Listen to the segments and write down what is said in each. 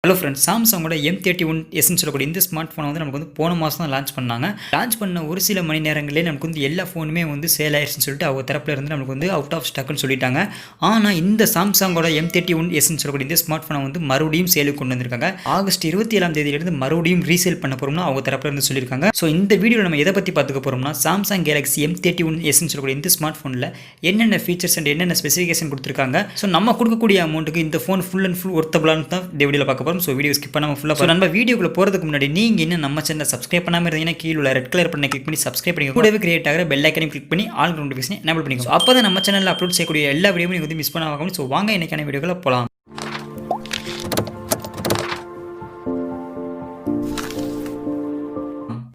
Hello friends, சாம்சங்கோட M31s சொல்லக்கூடிய இந்த smart ஃபோனை வந்து நமக்கு வந்து போன மாதம் தான் லான்ச் பண்ணாங்க. லான்ச் பண்ண ஒரு சில மணி நேரங்களே நமக்கு வந்து எல்லா ஃபோனுமே வந்து சேல் ஆயிடுச்சுன்னு சொல்லிட்டு அவங்க தரப்புல இருந்து நமக்கு வந்து அவுட் ஆஃப் ஸ்டாக்னு சொல்லிட்டாங்க. ஆனால் இந்த சாம்சங்கோட M31s சொல்லக்கூடிய இந்த ஸ்மார்ட் ஃபோனை வந்து மறுபடியும் சேலுக்கு கொண்டு வந்திருக்காங்க. ஆகஸ்ட் 27ஆம் தேதியிலிருந்து மறுபடியும் ரீசேல் பண்ண போகிறோம்னா அவங்க தரப்புல இருந்து சொல்லியிருக்காங்க. ஸோ இந்த வீடியோவில் நம்ம எதை பற்றி பார்த்துக்க போகிறோம்னா, சாம்சங் கேலக்ஸி M31s சொல்லக்கூடிய இந்த ஸ்மார்ட் ஃபோனில் என்னென்ன ஃபீச்சர்ஸ் அண்ட் என்னென்ன ஸ்பெசிஃபிகேஷன் கொடுத்துருக்காங்க. ஸோ நம்ம கொடுக்கக்கூடிய அமௌண்ட்டுக்கு இந்த ஃபோன் ஃபுல் அண்ட் ஃபுல் ஒர்த்தபிளானு தான் இந்த வீடியோவில் பார்க்க போகிறோம். ஸோ வீடியோ ஸ்கிப் பண்ணாமல் ஃபுல்லாக நம்ம வீடியோக்குள்ள போகிறதுக்கு முன்னாடி நீங்கள் இன்னும் நம்ம சேனல் சப்ஸ்கிரைப் பண்ணாமல் இருந்தீங்கன்னா கீழே உள்ள ரெட் கலர் பண்ணி கிளிக் பண்ணி சப்ஸ்கிரைப் பண்ணி கூடவே கிரியேட் ஆகிற பெல் ஐக்கனையும் கிளிக் பண்ணி ஆல் நோட்டிஃபிகேஷன் எனேபிள் பண்ணிக்கோங்க. அப்போ தான் நம்ம சேனலில் அப்லோட் செய்யக்கூடிய எல்லா வீடியோவும் நீங்கள் வந்து மிஸ் பண்ணாமல். ஸோ வாங்க இன்னைக்கான வீடியோக்குள்ள போகலாம்.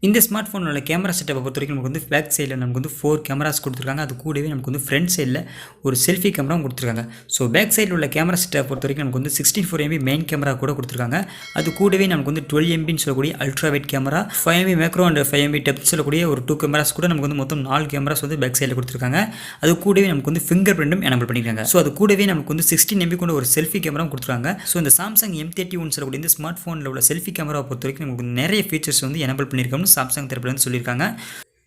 இந்த ஸ்மார்ட் ஃபோனோட கேமரா செட்டப்பை பொறுத்த வரைக்கும் நமக்கு வந்து பேக் சைடில் நமக்கு வந்து 4 கேமராஸ் கொடுத்துருக்காங்க. அது கூடவே நமக்கு வந்து ஃப்ரண்ட் சைடில் ஒரு செல்ஃபி கேமராவும் கொடுத்துருக்காங்க. ஸோ பேக் சைடில் உள்ள கேமரா செட்டப்பை பொறுத்த வரைக்கும் நமக்கு வந்து 64 MB மெயின் கேமரா கூட கொடுத்துருக்காங்க. அது கூடவே நமக்கு வந்து 12 MB சொல்லக்கூடிய ultra wide camera, 5 MB macro and 5 MB depth சொல்லக்கூடிய ஒரு 2 கேமராஸ் கூட நமக்கு வந்து மொத்தம் 4 கேமராஸ் வந்து பேக் சைடில் கொடுத்துருக்காங்க. அது கூடவே நமக்கு வந்து ஃபிங்கர் பிரிண்ட்டும் எனேபிள் பண்ணியிருக்காங்க. ஸோ அது கூடவே நமக்கு வந்து 16 MB கொண்ட ஒரு செல்ஃபி கேமராவும் கொடுத்துருக்காங்க. ஸோ இந்த சாம்சங் M31 சொல்லக்கூடிய இந்த ஸ்மார்ட் ஃபோனில் உள்ள செல்ஃபி கேமரா பொறுத்த வரைக்கும் நமக்கு நிறைய ஃபீச்சர்ஸ் வந்து எனேபிள் பண்ணியிருக்கோம்னு சாம்சங் தரப்புல சொல்லியிருக்காங்க.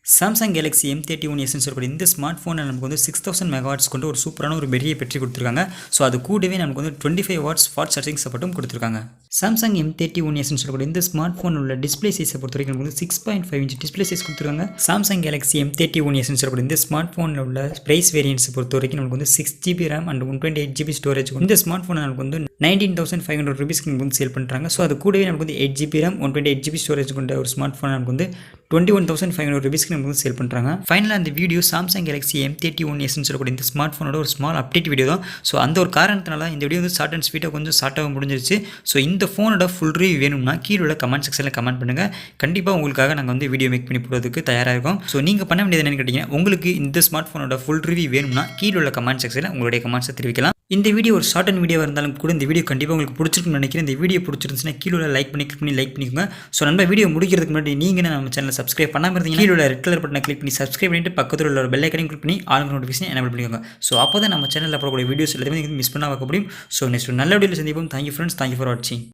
சாம்சங் கேலக்ஸி M31s சொல்லக்கூடிய இந்த ஸ்மார்ட் ஃபோனில் நமக்கு வந்து 6000 மெகாவாட்ஸ் கொண்டு ஒரு சூப்பரான ஒரு பெரிய பேட்டரி கொடுத்துருக்காங்க. ஸோ அது கூடவே நமக்கு வந்து 25 வாட்ஸ் ஃபாஸ்ட் சார்ஜிங் சப்போர்ட்டும் கொடுத்துருக்காங்க. சாம்சங் M31s சொல்லக்கூடிய இந்த ஸ்மார்ட் ஃபோனில் உள்ள டிஸ்பிளே சைஸை பொறுத்த வரைக்கும் நமக்கு வந்து 6.5 இன்ச் டிஸ்பிளே சைஸ் கொடுத்துருக்காங்க. சாம்சங் கேலக்ஸி M31s சொல்லக்கூடிய இந்த ஸ்மார்ட் ஃபோனில் உள்ள ப்ரைஸ் வேரியன்ஸ் பொறுத்த வரைக்கும் நமக்கு வந்து 6GB RAM and 128GB storage. இந்த ஸ்மார்ட் ஃபோனை நமக்கு வந்து 19,500 ரூபீஸ்க்கு நமக்கு வந்து சேல் பண்ணுறாங்க. ஸோ அது கூடவே நமக்கு வந்து 8GB RAM 128GB ஸ்டோரேஜ் கொண்ட ஒரு ஸ்மார்ட் ஃபோன் நமக்கு வந்து 21,500 ரூபீஸ்க்கு நமக்கு வந்து சேல் பண்ணுறாங்க. ஃபைனலாக அந்த வீடியோ சாம்சங் கேலக்ஸி M31s சொல்லக்கூடிய இந்த ஸ்மார்ட் ஃபோனோட ஒரு ஸ்மால் அப்டேட் வீடியோ தான். ஸோ அந்த ஒரு காரணத்தினால இந்த வீடியோ வந்து ஷார்ட் அண்ட் ஸ்வீட்டாக கொஞ்சம் ஷார்ட்டாக முடிஞ்சிருச்சு. ஸோ இந்த ஃபோனோட ஃபுல் ரிவ்யூ வேணும்னா கீழே உள்ள கமெண்ட் செக்ஷனில் கமெண்ட் பண்ணுங்கள். கண்டிப்பாக உங்களுக்காக நாங்கள் வந்து வீடியோ மேக் பண்ணி போடுறதுக்கு தயாராக இருக்கும். ஸோ நீங்கள் பண்ண வேண்டியது என்னென்னு கேட்டிங்கன்னா, உங்களுக்கு இந்த ஸ்மார்ட் ஃபோனோட ஃபுல் ரிவ்யூ வேணும்னா கீழே உள்ள கமெண்ட் செக்ஷனில் உங்களுடைய கமெண்ட்ஸை தெரிவிக்கலாம். இந்த வீடியோ ஒரு ஷார்ட் அண்ட் வீடியோவாக இருந்தாலும் கூட இந்த வீடியோ கண்டிப்பாக உங்களுக்கு பிடிச்சிருக்குன்னு நினைக்கிறேன். இந்த வீடியோ பிடிச்சிருந்துச்சுன்னா கீழே லைக் பண்ணி லைக் பண்ணிக்கோங்க. ஸோ நம்ம வீடியோ முடிக்கிறதுக்கு முன்னாடி நீங்கள் நம்ம சேனலை சப்ஸ்கிரைப் பண்ணாமல் இருந்தீங்கன்னா கீழே உள்ள ரெட் கலர் பட்டனை கிளிக் பண்ணி சப்ஸ்கிரைப் பண்ணிட்டு பக்கத்தில் உள்ள பெல் ஐக்கனையும் கிளிக் பண்ணி ஆல் நோட்டிஃபிகேஷன் எனேபிள் பண்ணிக்கோங்க. ஸோ அப்போ தான் நம்ம சேனலில் போடக்கூடிய வீடியோஸ் எல்லாத்தையுமே மிஸ் பண்ணாம பார்க்க முடியும். ஸோ நெக்ஸ்ட் நல்ல வீடியோவில் சந்திப்போம். தேங்க்யூ ஃப்ரெண்ட்ஸ், தேங்க்யூ ஃபார் வாட்சிங்.